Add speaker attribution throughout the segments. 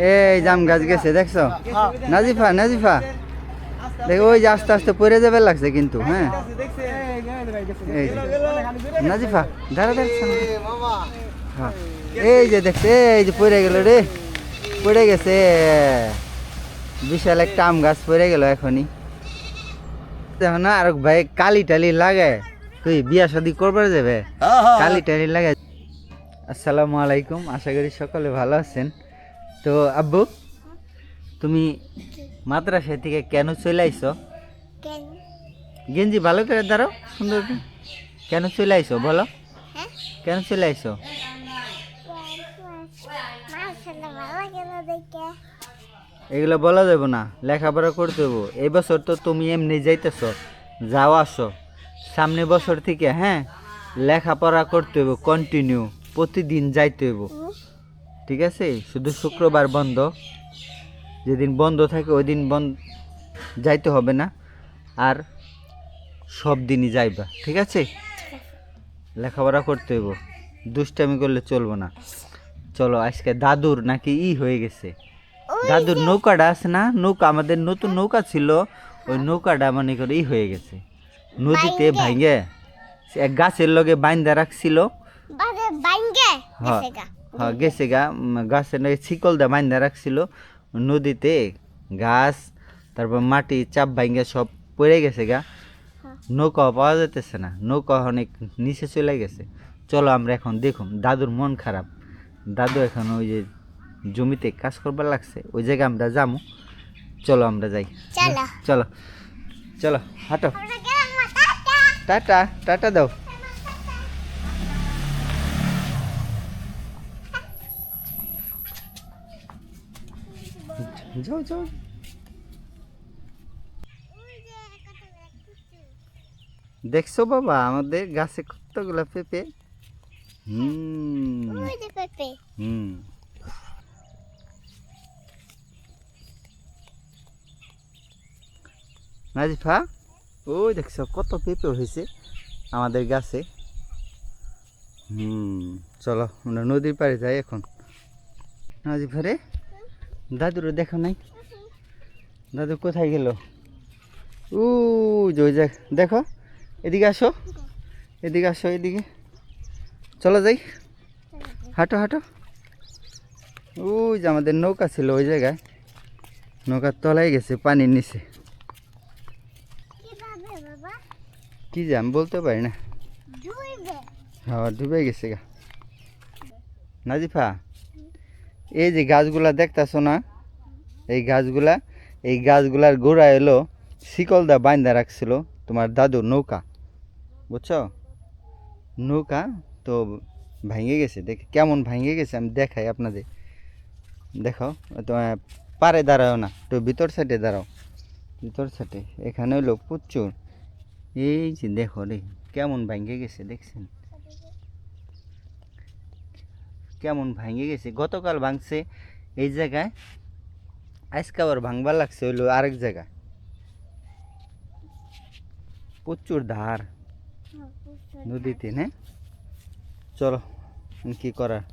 Speaker 1: এই জাম গাছ গেছে দেখছো? নাজিফা নাজিফা দেখ, ওই যে আস্তে আস্তে পড়ে যাবে লাগছে কিন্তু। হ্যাঁ এই যে নাজিফা দাঁড়া দেখছো? হ্যাঁ এই যে দেখছে, এই যে পড়ে গেল রে, পড়ে গেছে। বিশাল একটা আম গাছ পড়ে গেল এখনই। দেখো না, আর ভাই কালি টালি লাগে, তুই বিয়া শাদি করবার যাবে কালি টালি লাগে। আসসালামু আলাইকুম, আশা করি সকলে ভালো আছেন। তো আব্বু, তুমি মাদ্রাসা থেকে কেন চলে আইছো? গেঞ্জি ভালো করে দাঁড়াও, সুন্দর করে। কেন চলে আইছো বলো, কেন চলে আইছো? এগুলো বলা যাবে না, লেখাপড়া করতে হবো। এই বছর তো তুমি এমনি যাইতেছ, যাও আসো। সামনে বছর থেকে হ্যাঁ লেখাপড়া করতে হইব কন্টিনিউ, প্রতিদিন যাইতে হইব, ঠিক আছে? শুধু শুক্রবার বন্ধ, যেদিন বন্ধ থাকে ওই দিন বন্ধ যাইতে হবে না, আর সব দিনই যাইবা, ঠিক আছে? লেখাপড়া করতে হইব, দুষ্টামি করলে চলবো না। চলো, আজকে দাদুর নাকি হয়ে গেছে, দাদুর নৌকাটা আছে না, নৌকা আমাদের নতুন নৌকা ছিল, ওই নৌকাটা মনে করে হয়ে গেছে নদীতে ভাঙ্গে, এক গাছের লগে বাইন্দা রাখছিল। হ্যাঁ গেছে গা, গাছের লগে শিকল দিয়ে বাইন্দা রাখছিল নদীতে, গাছ তারপর মাটি চাপ ভাঙ্গে সব পড়ে গেছে গা। নৌকা পাওয়া যেতেছে না, নৌকা অনেক নিচে চলে গেছে। চলো আমরা এখন দেখুন, দাদুর মন খারাপ, দাদু এখন ওই যে জমিতে কাজ করবার লাগছে, ওই জায়গায় আমরা যাবো। চলো আমরা যাই, চলো চলো হাঁটো, টাটা টাটা দাও। যাও যাও। দেখছো বাবা, আমাদের গাছে কতগুলো পেঁপে। হুম নাজিফা, ওই দেখছো কত পেঁপে হয়েছে আমাদের গাছে। চলো আমরা নদীর পাড়ে যাই এখন। নাজিফা রে, দাদুরে দেখো নাই, দাদু কোথায় গেল? ও ওই দেখো, এদিকে আসো, এদিকে আসো, এদিকে চলো যাই, হাঁটো হাঁটো। ওই যে আমাদের নৌকা ছিল ওই জায়গায়, নৌকার তলায় গেছে পানির নিচে। কি যে আমি বলতে পারি না, হ্যাঁ ডুবে গেছে গা। নাজিফা, এই যে গাছগুলা দেখতেছো না, এই গাছগুলার গোড়া এলো শিকল দা বাইন্দা রাখছিল তোমার দাদুর নৌকা, বুঝছো? নৌকা তো ভেঙে গেছে, দেখে কেমন ভেঙে গেছে আমি দেখাই আপনাদের। দেখো, তোমার পারে দাঁড়াও না, তো ভিতর সাইডে দাঁড়াও, ভিতর সাইডে। এখানে হলো প্রচুর, এই যে দেখো রে কেমন ভেঙে গেছে, দেখছেন কেমন ভেঙে গেছে? গতকাল ভাঙছে এই জায়গায়, আজকে আবার ভাঙবার লাগছে হইলো আরেক জায়গায়। প্রচুর ধার নদীতে, হ্যাঁ? চলো কি করার,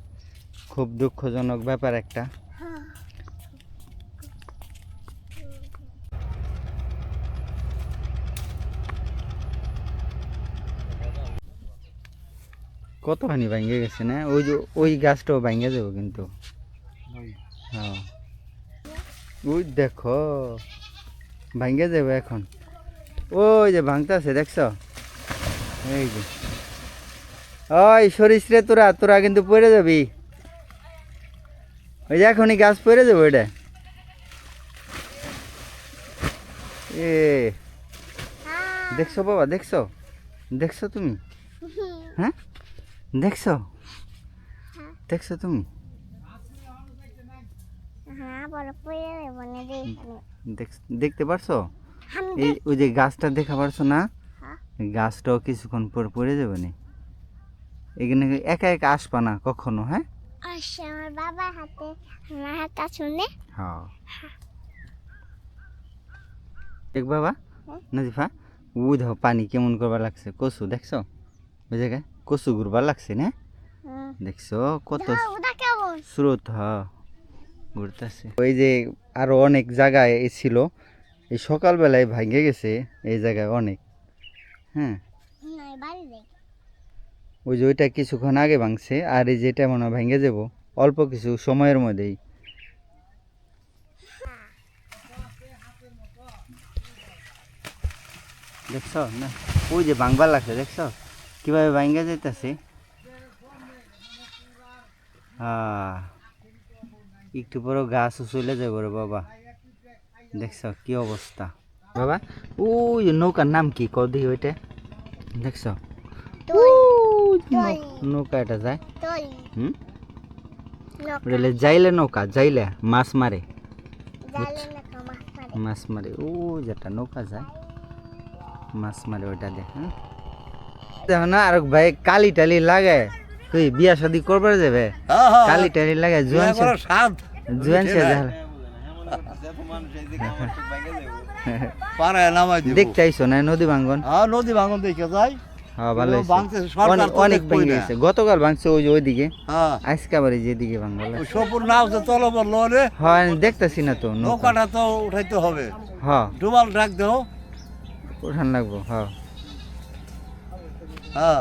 Speaker 1: খুব দুঃখজনক ব্যাপার একটা। কতখানি ভেঙে গেছে না, ওই যে ওই গাছটাও ভেঙে যাবো কিন্তু। হ্যাঁ ওই দেখো ভেঙে যাবে এখন, ওই যে ভাঙতেছে দেখছো, এই যে ওই সরিস রে, তোরা তোরা কিন্তু পড়ে যাবি, ওই যে এখনই গাছ পড়ে যাবো এটা। এ দেখছো বাবা, দেখছো, দেখছো তুমি? হ্যাঁ দেখছো, দেখছো তুমি? দেখতে পারছো? এই ওই যে গাছটা দেখা পারছো না, গাছটাও কিছুক্ষণ পর পড়ে যাবে না, এখানে একা একা আসবা না কখনো, হ্যাঁ? আমার বাবার হাতে, আমার হাতটা শুনে। হ্যাঁ দেখ বাবা, নাজিফা, ওই দেখো পানি কেমন করবার লাগছে, কচু দেখছো ওই জায়গায় কচু ঘুরবার লাগছে না, দেখছো কত স্রোত। হ্যাঁ ঘুরতেছে। ওই যে আরো অনেক জায়গায় ছিল, এই সকালবেলায় ভাঙে গেছে এই জায়গায় অনেক। হ্যাঁ, ওই যে ওইটা কিছুক্ষণ আগে ভাঙছে, আর এই যেটা মনে হয় ভেঙে যাবো অল্প কিছু সময়ের মধ্যেই। দেখছ না, ওই যে ভাঙবার লাগছে, দেখছ কিভাবে ভাঙে যেতেছে। একটু পরে গাছ চলে যাবো রে বাবা। দেখছ কি অবস্থা বাবা। ওই নৌকার নাম কি কদি ওইটা দেখছ? নৌকা এটা যায়। হুম, যাইলে নৌকা, যাইলে মাছ মারে, মাছ মারে। ও যেটা নৌকা যায় মাছ মারে ওইটা দেখ। দেখো না, আর ভাই কালি টালি লাগে, তুই বিয়া শাদি করবার যাবে কালি টালি লাগে জুয়ান জুয়ান দেখতে আইসো না নদী ভাঙ্গন?
Speaker 2: নদী ভাঙন দেখে যাই।
Speaker 1: হ্যাঁ ভালো অনেক ভেঙে গেছে, গতকাল ভাঙছে ওই যে ওইদিকে, আজকে আবার যেদিকে ভাঙল
Speaker 2: সপুর নাও তো চলো বললো রে।
Speaker 1: হ্যাঁ দেখতেছি না তো,
Speaker 2: নৌকাটা তো উঠাইতে হবে।
Speaker 1: হ্যাঁ
Speaker 2: ডুবাল ডাক দেও,
Speaker 1: উঠান লাগবো। হ্যাঁ
Speaker 2: হ্যাঁ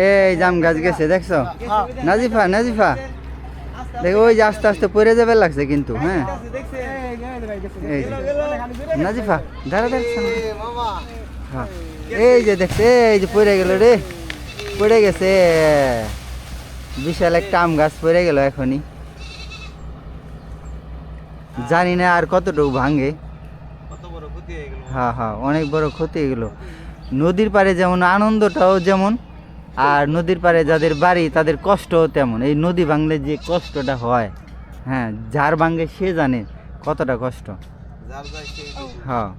Speaker 1: এই জাম গাছ গেছে দেখছো? নাজিফা নাজিফা দেখ, ওই যে আস্তে আস্তে পড়ে যাবে লাগছে কিন্তু। হ্যাঁ এই যে নাজিফা দাঁড়া দেখছ? হ্যাঁ এই যে দেখছে, এই যে পড়ে গেল রে, পড়ে গেছে বিশাল একটা আম গাছ পড়ে গেল এখনই। জানি না আর কতটুকু ভাঙে। হ্যাঁ হ্যাঁ অনেক বড় ক্ষতি হয়ে গেল। নদীর পাড়ে যেমন আনন্দটাও যেমন, আর নদীর পাড়ে যাদের বাড়ি তাদের কষ্টও তেমন। এই নদী ভাঙলে যে কষ্টটা হয়, হ্যাঁ যার ভাঙে সে জানে কতটা কষ্ট। হ্যাঁ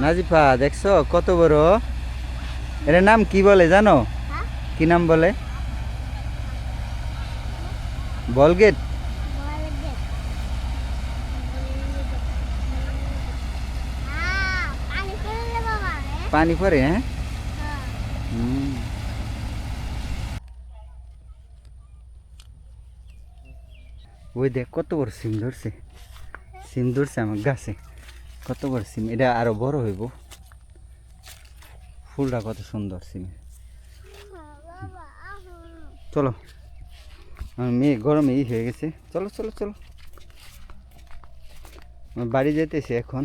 Speaker 1: নাজিফা দেখছো কত বড়, এর নাম কি বলে জানো? কি নাম বলে? বলগেট। পানি পড়ে? হ্যাঁ ওই দেখ কত বড় সিম ধরছে, সিম ধরছে আমার গাছে, কত বড় সিম। এটা আরো বড় হইব, ফুলটা কত সুন্দর সিম। চলো আমার মেয়ে গরমে হয়ে গেছে, চলো চলো চলো বাড়ি যেতেছি এখন।